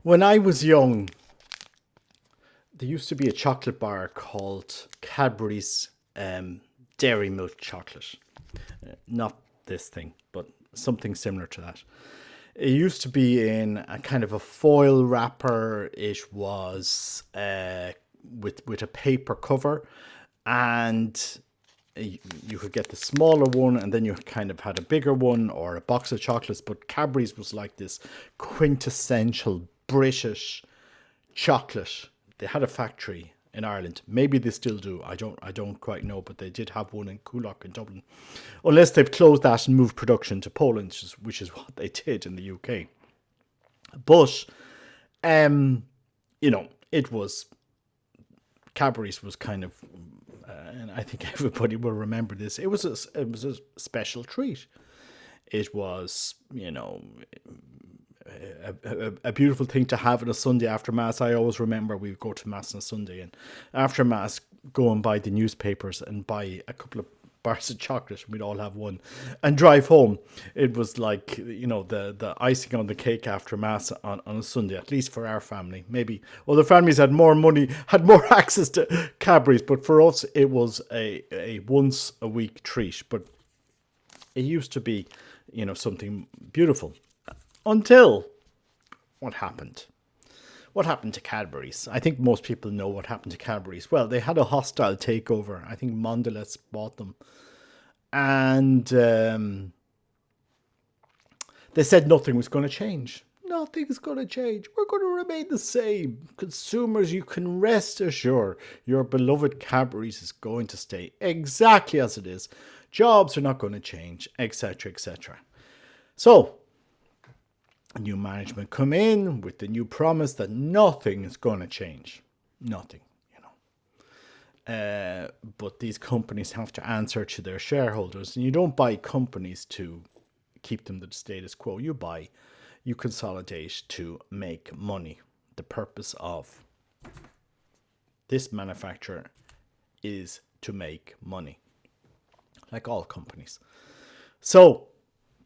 When I was young, there used to be a chocolate bar called Cadbury's Dairy Milk Chocolate. Not this thing, but something similar to that. It used to be in a kind of a foil wrapper. It was with a paper cover, and you could get the smaller one, and then you kind of had a bigger one or a box of chocolates. But Cadbury's was like this quintessential British chocolate. They had a factory in Ireland. Maybe they still do. I don't quite know, but they did have one in Coolock in Dublin. Unless they've closed that and moved production to Poland, which is what they did in the UK. But it was Cadbury's was kind of, and I think everybody will remember this. It was a special treat. It was, a beautiful thing to have on a Sunday after Mass. I always remember we would go to Mass on a Sunday, and after Mass, go and buy the newspapers and buy a couple of bars of chocolate. We'd all have one and drive home. It was like, the icing on the cake after Mass on a Sunday, at least for our family. Maybe other families had more money, had more access to Cadbury's, but for us, it was a once a week treat. But it used to be, something beautiful. Until what happened? What happened to Cadbury's? I think most people know what happened to Cadbury's. Well, they had a hostile takeover. I think Mondelez bought them. And they said nothing was going to change. Nothing's going to change. We're going to remain the same. Consumers, you can rest assured your beloved Cadbury's is going to stay exactly as it is. Jobs are not going to change, etc., etc. So, new management come in with the new promise that nothing is going to change. Nothing, but these companies have to answer to their shareholders, and you don't buy companies to keep them to the status quo. You consolidate to make money. The purpose of this manufacturer is to make money, like all companies. So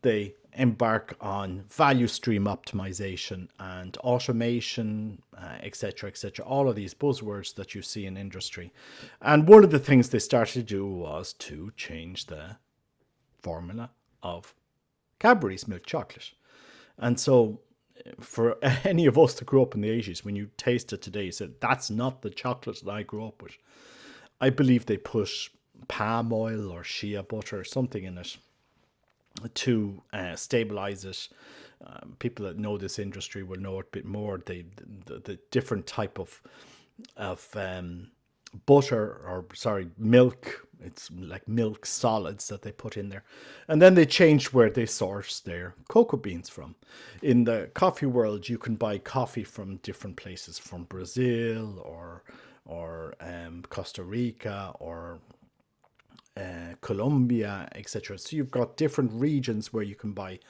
they embark on value stream optimization and automation, etc., etc. All of these buzzwords that you see in industry. And one of the things they started to do was to change the formula of Cadbury's milk chocolate. And so for any of us that grew up in the 80s, when you taste it today, you said, that's not the chocolate that I grew up with. I believe they put palm oil or shea butter or something in it to stabilize it. People that know this industry will know it a bit more. The different type of milk. It's like milk solids that they put in there. And then they changed where they source their cocoa beans from. In the coffee world, you can buy coffee from different places, from Brazil or Costa Rica or Colombia, etc. So you've got different regions where you can buy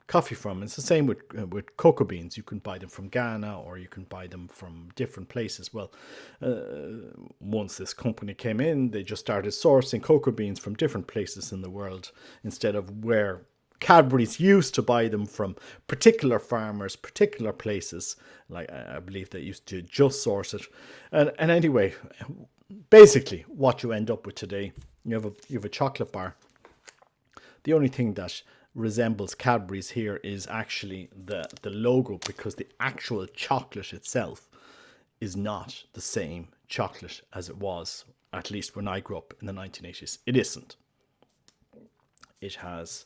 coffee from. It's the same with cocoa beans. You can buy them from Ghana, or you can buy them from different places. Well, once this company came in, they just started sourcing cocoa beans from different places in the world instead of where Cadbury's used to buy them from particular farmers, particular places. Like I believe they used to just source it. And anyway, basically what you end up with today, you have a chocolate bar. The only thing that resembles Cadbury's here is actually the logo, because the actual chocolate itself is not the same chocolate as it was, at least when I grew up in the 1980s. It isn't. It has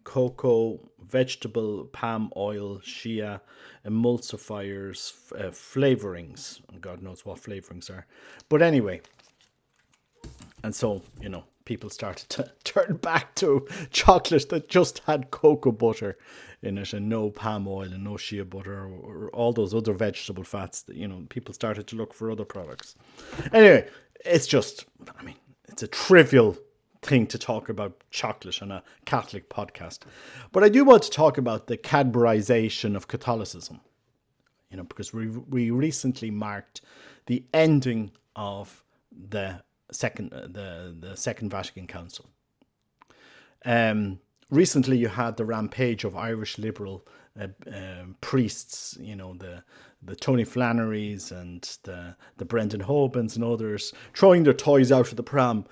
cocoa, vegetable, palm oil, shea, emulsifiers, flavorings. God knows what flavorings are. But anyway, and so, people started to turn back to chocolate that just had cocoa butter in it and no palm oil and no shea butter or all those other vegetable fats that, people started to look for other products. Anyway, it's a trivial thing to talk about chocolate on a Catholic podcast. But I do want to talk about the Cadburization of Catholicism, because we recently marked the ending of the Second Vatican Council. Recently, you had the rampage of Irish liberal priests, the Tony Flannerys and the Brendan Hobans and others, throwing their toys out of the pram.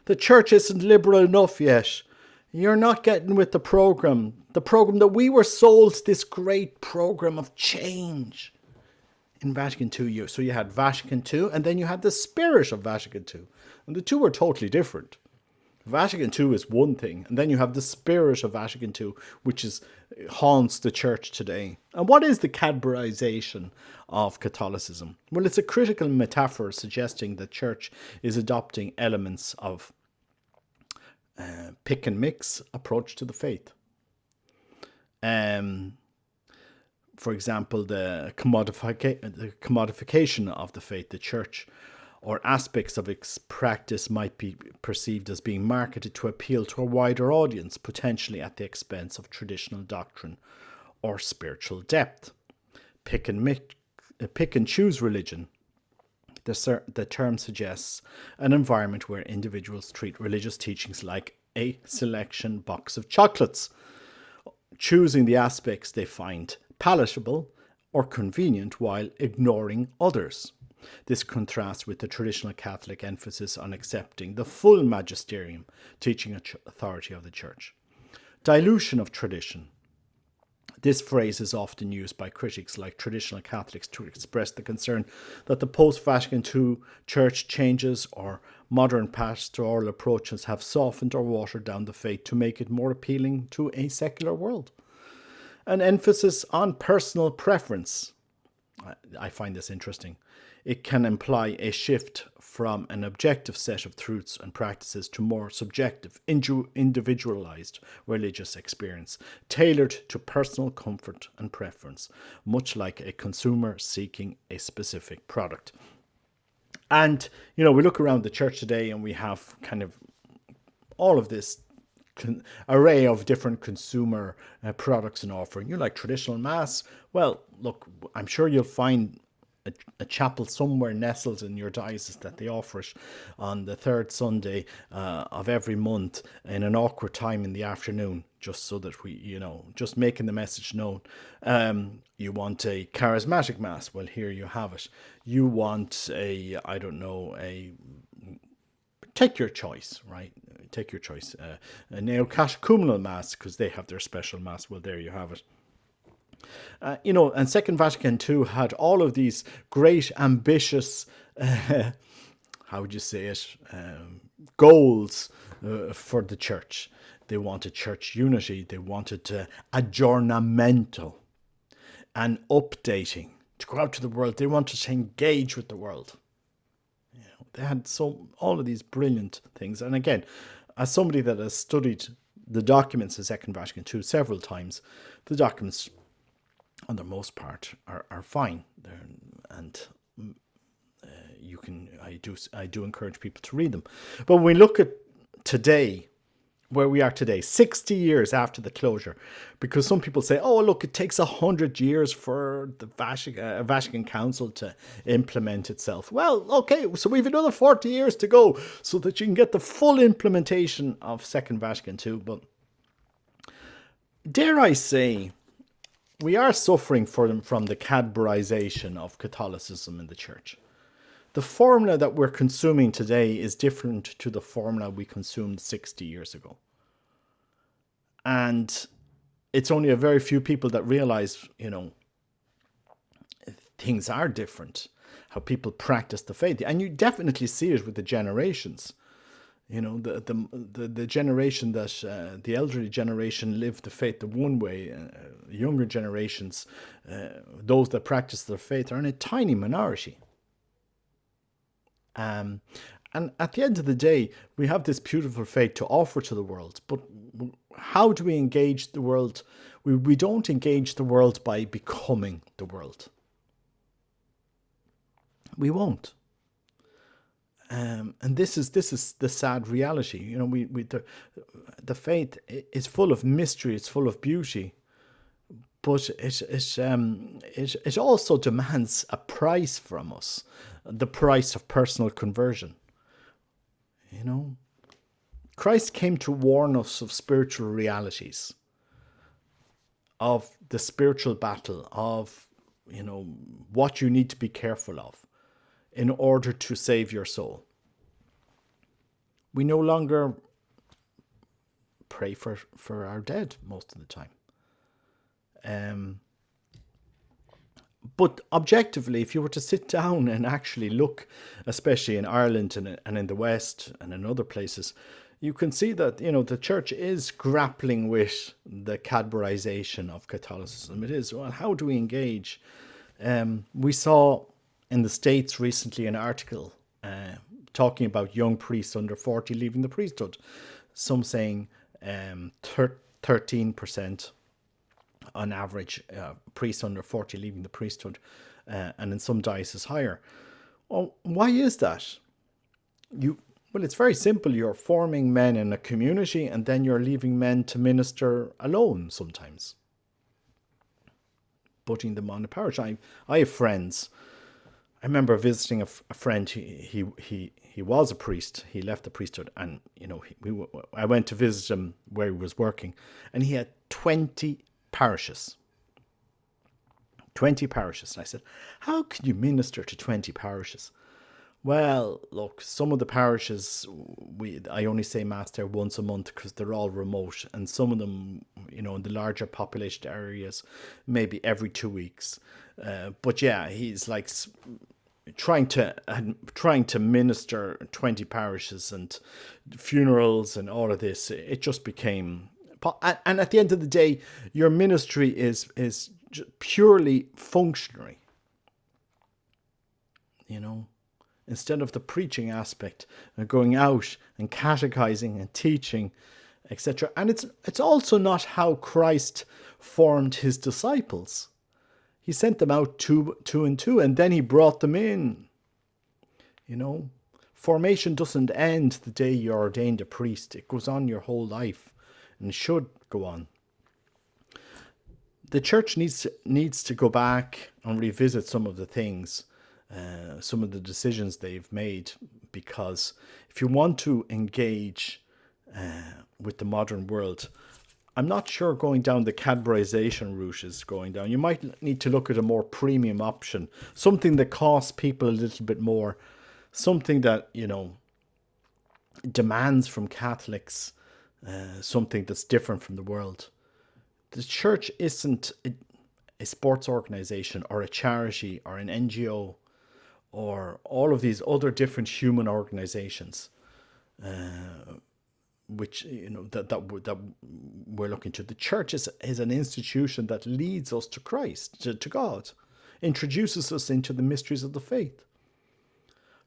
The church isn't liberal enough yet. You're not getting with the program that we were sold, this great program of change in Vatican II. So you had Vatican II, and then you had the spirit of Vatican II. And the two were totally different. Vatican II is one thing, and then you have the spirit of Vatican II, which haunts the church today. And what is the Cadburyisation of Catholicism? Well, it's a critical metaphor suggesting the church is adopting elements of pick and mix approach to the faith. For example, the commodification of the faith, the church, or aspects of its practice might be perceived as being marketed to appeal to a wider audience, potentially at the expense of traditional doctrine or spiritual depth. Pick and choose religion. The term suggests an environment where individuals treat religious teachings like a selection box of chocolates, choosing the aspects they find palatable or convenient while ignoring others. This contrasts with the traditional Catholic emphasis on accepting the full magisterium, teaching authority of the Church. Dilution of tradition. This phrase is often used by critics like traditional Catholics to express the concern that the post-Vatican II church changes or modern pastoral approaches have softened or watered down the faith to make it more appealing to a secular world. An emphasis on personal preference. I find this interesting. It can imply a shift from an objective set of truths and practices to more subjective, individualized religious experience, tailored to personal comfort and preference, much like a consumer seeking a specific product. And, we look around the church today and we have kind of all of this array of different consumer products and offering. You like traditional mass? Well, look, I'm sure you'll find a chapel somewhere nestled in your diocese that they offer it on the third Sunday of every month in an awkward time in the afternoon, just so that we, just making the message known. You want a charismatic mass? Well, here you have it. You want take your choice, right? Take your choice. A neocatechumenal mass, because they have their special mass. Well, there you have it. And Second Vatican II had all of these great, ambitious, how would you say it, goals for the church. They wanted church unity. They wanted aggiornamento and updating, to go out to the world. They wanted to engage with the world. They had all of these brilliant things. And again, as somebody that has studied the documents of Second Vatican II several times, the documents, on the most part, are fine. I do encourage people to read them. But when we look at today, where we are today, 60 years after the closure, because some people say, oh, look, it takes 100 years for the Vatican Council to implement itself. Well, okay, so we have another 40 years to go so that you can get the full implementation of Second Vatican II. But dare I say, we are suffering from the Cadburyisation of Catholicism in the Church. The formula that we're consuming today is different to the formula we consumed 60 years ago. And it's only a very few people that realize, things are different, how people practice the faith. And you definitely see it with the generations. The generation that the elderly generation lived the faith the one way, younger generations, those that practice their faith, are in a tiny minority. And at the end of the day, we have this beautiful faith to offer to the world. But how do we engage the world? We don't engage the world by becoming the world. We won't. And this is the sad reality. The faith is full of mystery. It's full of beauty, but it also demands a price from us, the price of personal conversion. Christ came to warn us of spiritual realities, of the spiritual battle, of, what you need to be careful of in order to save your soul. We no longer pray for our dead most of the time. But objectively, if you were to sit down and actually look, especially in Ireland and in the West and in other places, you can see that, the church is grappling with the Cadburyisation of Catholicism. It is, well, how do we engage? We saw in the States recently an article talking about young priests under 40 leaving the priesthood. Some saying 13% on average, priests under 40 leaving the priesthood, and in some dioceses higher. Well, why is that? Well, it's very simple. You're forming men in a community, and then you're leaving men to minister alone sometimes, putting them on a parish. I have friends. I remember visiting a friend. He was a priest. He left the priesthood, and I went to visit him where he was working, and he had 20 parishes. 20 parishes. And I said, how can you minister to 20 parishes? Well, look, some of the parishes, I only say mass there once a month because they're all remote. And some of them, in the larger populated areas, maybe every 2 weeks. But yeah, he's like trying to minister 20 parishes and funerals and all of this. It just became... And at the end of the day, your ministry is purely functionary. Instead of the preaching aspect and going out and catechizing and teaching, etc. And it's also not how Christ formed his disciples. He sent them out two and two, and then he brought them in. Formation doesn't end the day you're ordained a priest. It goes on your whole life, and should go on. The church needs to go back and revisit some of the things, some of the decisions they've made, because if you want to engage with the modern world, I'm not sure going down the Cadburyisation route is going down. You might need to look at a more premium option, something that costs people a little bit more, something that, demands from Catholics something that's different from the world. The church isn't a sports organization or a charity or an NGO or all of these other different human organizations, which that we're looking to. The church is an institution that leads us to Christ, to God, introduces us into the mysteries of the faith,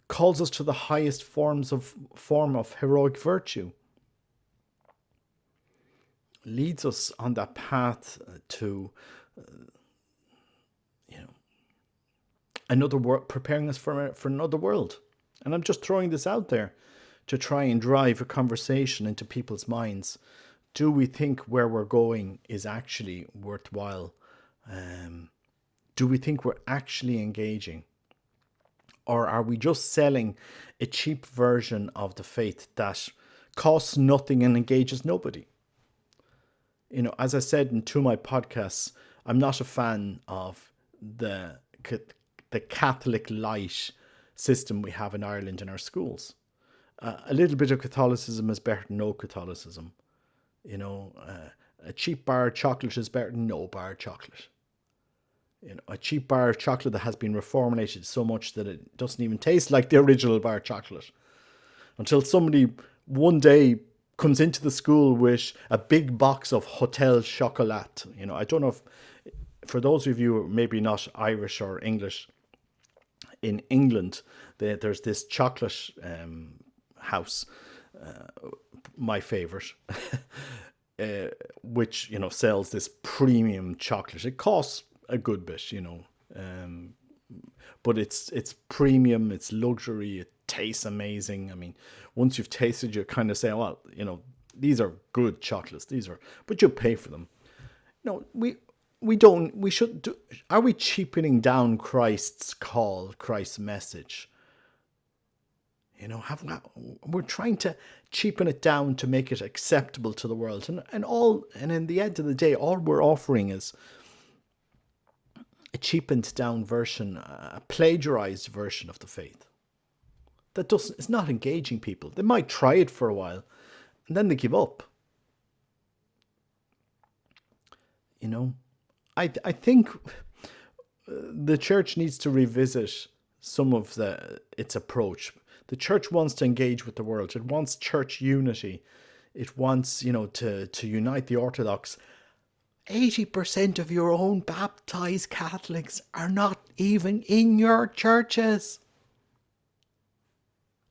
calls us to the highest form of heroic virtue, leads us on that path to another world, preparing us for another world. And I'm just throwing this out there to try and drive a conversation into people's minds. Do we think where we're going is actually worthwhile? Do we think we're actually engaging? Or are we just selling a cheap version of the faith that costs nothing and engages nobody? As I said in two of my podcasts, I'm not a fan of the Catholic light system we have in Ireland in our schools. A little bit of Catholicism is better than no Catholicism. A cheap bar of chocolate is better than no bar of chocolate. A cheap bar of chocolate that has been reformulated so much that it doesn't even taste like the original bar of chocolate. Until somebody one day comes into the school with a big box of Hotel Chocolat. I don't know if, for those of you who are maybe not Irish or English, in England, there's this chocolate house, my favorite, which, sells this premium chocolate. It costs a good bit, but it's premium, it's luxury, it tastes amazing. I mean, once you've tasted, you kind of say, well, these are good chocolates. But you pay for them. Are we cheapening down Christ's call, Christ's message? We're trying to cheapen it down to make it acceptable to the world, and in the end of the day, all we're offering is a cheapened down version, a plagiarized version of the faith. It's not engaging people. They might try it for a while, and then they give up. I think the church needs to revisit some of its approach. The church wants to engage with the world. It wants church unity. It wants, to unite the Orthodox. 80% of your own baptized Catholics are not even in your churches.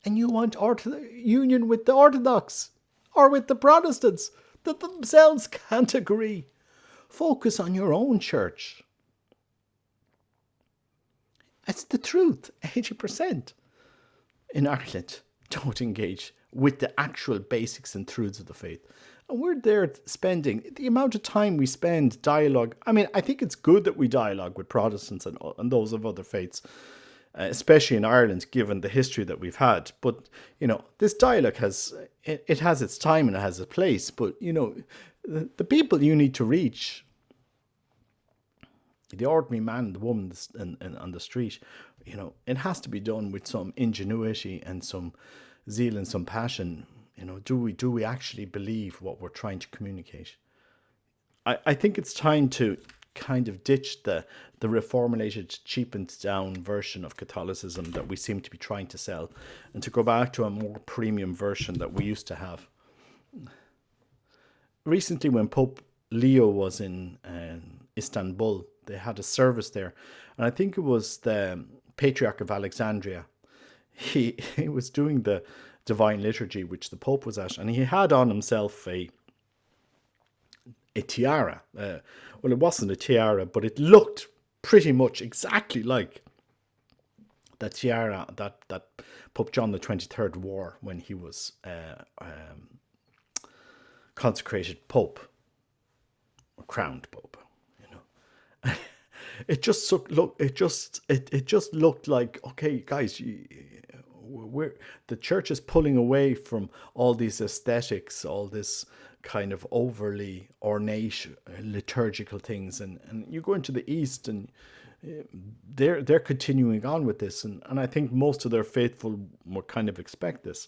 And you want union with the Orthodox or with the Protestants that themselves can't agree. Focus on your own church. That's the truth. 80% in Ireland don't engage with the actual basics and truths of the faith. And we're there spending the amount of time we spend dialogue. I mean, I think it's good that we dialogue with Protestants and those of other faiths, especially in Ireland, given the history that we've had. But, this dialogue has its time and it has its place. But, the people you need to reach, the ordinary man and the woman on the street, it has to be done with some ingenuity and some zeal and some passion. Do we actually believe what we're trying to communicate? I think it's time to kind of ditch the reformulated, cheapened down version of Catholicism that we seem to be trying to sell, and to go back to a more premium version that we used to have. Recently, when Pope Leo was in Istanbul, they had a service there, and I think it was the Patriarch of Alexandria. He was doing the Divine Liturgy, which the Pope was at, and he had on himself a tiara. Well, it wasn't a tiara, but it looked pretty much exactly like the tiara that Pope John the 23rd wore when he was consecrated Pope, or crowned Pope. It just looked like, okay, guys, the church is pulling away from all these aesthetics, all this kind of overly ornate liturgical things, and you go into the East and they're continuing on with this, and I think most of their faithful will kind of expect this.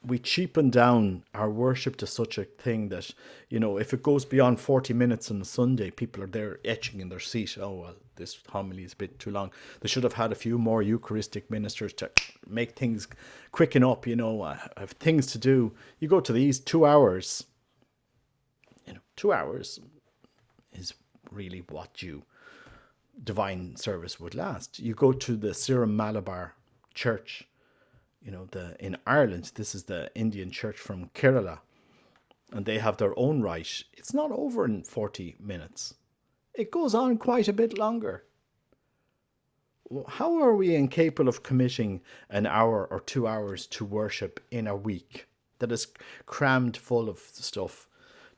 We cheapen down our worship to such a thing that, if it goes beyond 40 minutes on a Sunday, people are there etching in their seat. Oh, well, this homily is a bit too long. They should have had a few more Eucharistic ministers to make things quicken up. I have things to do. You go to the East, 2 hours. 2 hours is really what divine service would last. You go to the Syro Malabar Church. In Ireland, this is the Indian church from Kerala, and they have their own rite. It's not over in 40 minutes. It goes on quite a bit longer. How are we incapable of committing an hour or 2 hours to worship in a week that is crammed full of stuff?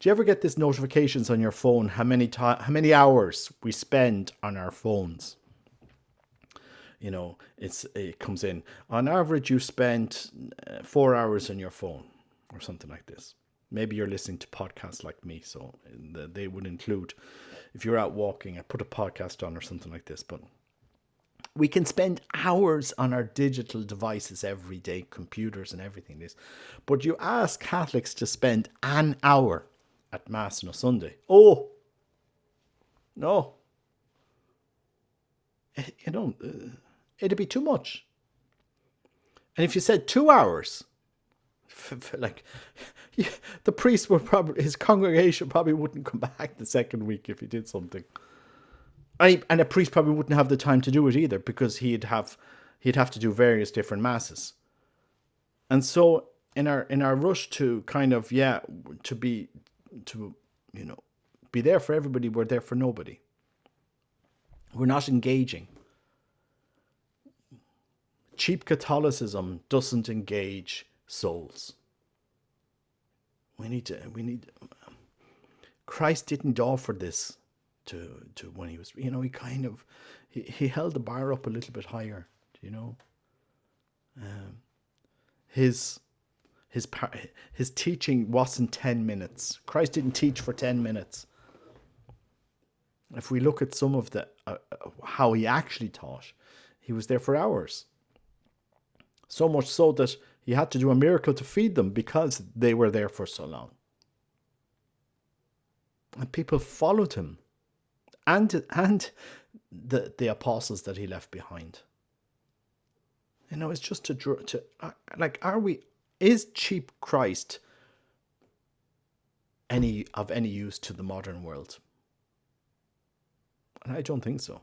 Do you ever get these notifications on your phone how many hours we spend on our phones? It comes in. On average, you spend 4 hours on your phone or something like this. Maybe you're listening to podcasts like me, so they would include, if you're out walking, I put a podcast on or something like this. But we can spend hours on our digital devices every day, computers and everything. But you ask Catholics to spend an hour at Mass on a Sunday. Oh, no. It'd be too much. And if you said 2 hours, the priest his congregation probably wouldn't come back the second week if he did something. And a priest probably wouldn't have the time to do it either, because he'd have to do various different masses. And so in our rush to kind of be there for everybody, we're there for nobody. We're not engaging. Cheap Catholicism doesn't engage souls. We need. Christ didn't offer this to when he was. He held the bar up a little bit higher. His his teaching wasn't 10 minutes. Christ didn't teach for 10 minutes. If we look at some of the how he actually taught, he was there for hours. So much so that he had to do a miracle to feed them because they were there for so long. And people followed him, and the apostles that he left behind. You know, it's just is cheap Christ any use to the modern world? And I don't think so.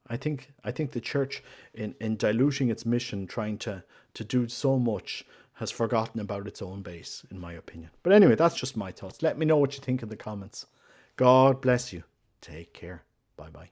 I think the church, in diluting its mission, trying to do so much, has forgotten about its own base, in my opinion. But anyway, that's just my thoughts. Let me know what you think in the comments. God bless you. Take care. Bye-bye.